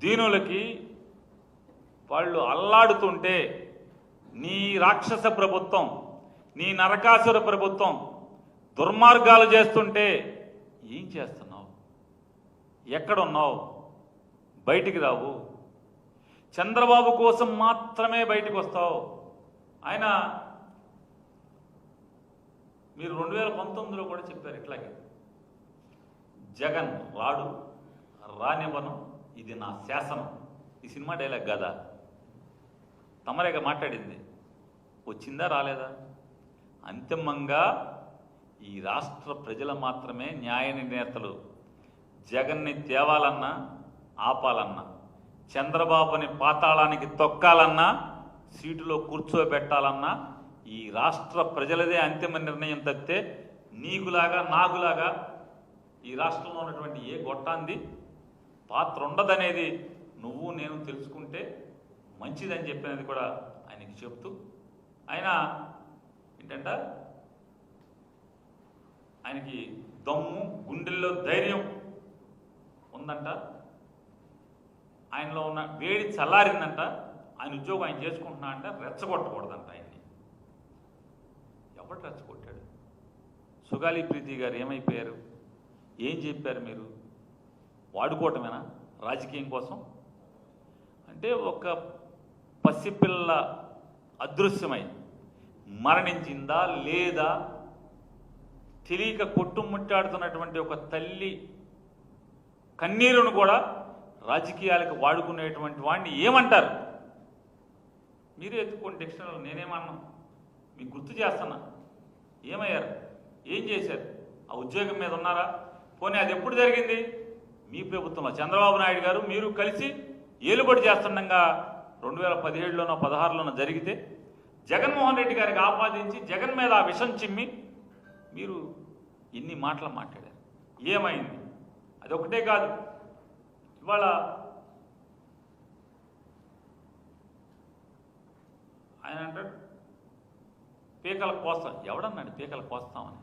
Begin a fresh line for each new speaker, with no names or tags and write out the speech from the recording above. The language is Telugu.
దీనులకి వాళ్ళు అల్లాడుతుంటే నీ రాక్షస ప్రభుత్వం, నీ నరకాసుర ప్రభుత్వం దుర్మార్గాలు చేస్తుంటే ఏం చేస్తున్నావు? ఎక్కడున్నావు? బయటికి రావు. చంద్రబాబు కోసం మాత్రమే బయటికి వస్తావు. ఆయన మీరు 2019లో కూడా చెప్పారు ఇట్లాగే, జగన్ రాడు, రానివ్వను, ఇది నా శాసనం. ఈ సినిమా డైలాగ్ కదా, తమరేగా మాట్లాడింది. వచ్చిందా రాలేదా? అంతిమంగా ఈ రాష్ట్ర ప్రజలు మాత్రమే న్యాయ నిర్ణేతలు. జగన్ని తేవాలన్నా ఆపాలన్నా, చంద్రబాబుని పాతాళానికి తొక్కాలన్నా, సీటులో కూర్చోబెట్టాలన్నా ఈ రాష్ట్ర ప్రజలదే అంతిమ నిర్ణయం తప్పితే నీకులాగా నాకులాగా ఈ రాష్ట్రంలో ఉన్నటువంటి ఏ గొట్టాంది పాత్ర ఉండదనేది నువ్వు నేను తెలుసుకుంటే మంచిదని చెప్పినది కూడా ఆయనకి చెప్తూ, ఆయన ఏంటంట, ఆయనకి దమ్ము, గుండెల్లో ధైర్యం ఉందంట, ఆయనలో ఉన్న వేడి చల్లారిందంట, ఆయన ఉద్యోగం ఆయన చేసుకుంటున్నా అంటే రెచ్చగొట్టకూడదంట. ఆయన్ని ఎవరు రెచ్చగొట్టాడు? సుగాలి ప్రీతి గారు ఏమైపోయారు? ఏం చెప్పారు మీరు? వాడుకోవటమేనా రాజకీయం కోసం? అంటే ఒక పసిపిల్ల అదృశ్యమై మరణించిందా లేదా తెలియక కొట్టుముట్టాడుతున్నటువంటి ఒక తల్లి కన్నీరును కూడా రాజకీయాలకు వాడుకునేటువంటి వాడిని ఏమంటారు? మీరే ఎత్తుకోండి డిక్షనరీలో, నేనేమన్నా మీకు గుర్తు చేస్తున్నా. ఏమయ్యారు? ఏం చేశారు? ఆ ఉద్యోగం మీద ఉన్నారా? పోనీ అది ఎప్పుడు జరిగింది? మీ ప్రభుత్వంలో చంద్రబాబు నాయుడు గారు మీరు కలిసి ఏలుబడి చేస్తుండగా 2017లోనో 16లోనో జరిగితే జగన్మోహన్ రెడ్డి గారికి ఆపాదించి జగన్ మీద ఆ విషం చిమ్మి మీరు ఎన్ని మాటలు మాట్లాడారు? ఏమైంది? అదొకటే కాదు, ఇవాళ ఆయన అంటాడు పీకల కోస్తాం. ఎవడన్నాడు పీకల కోస్తామని?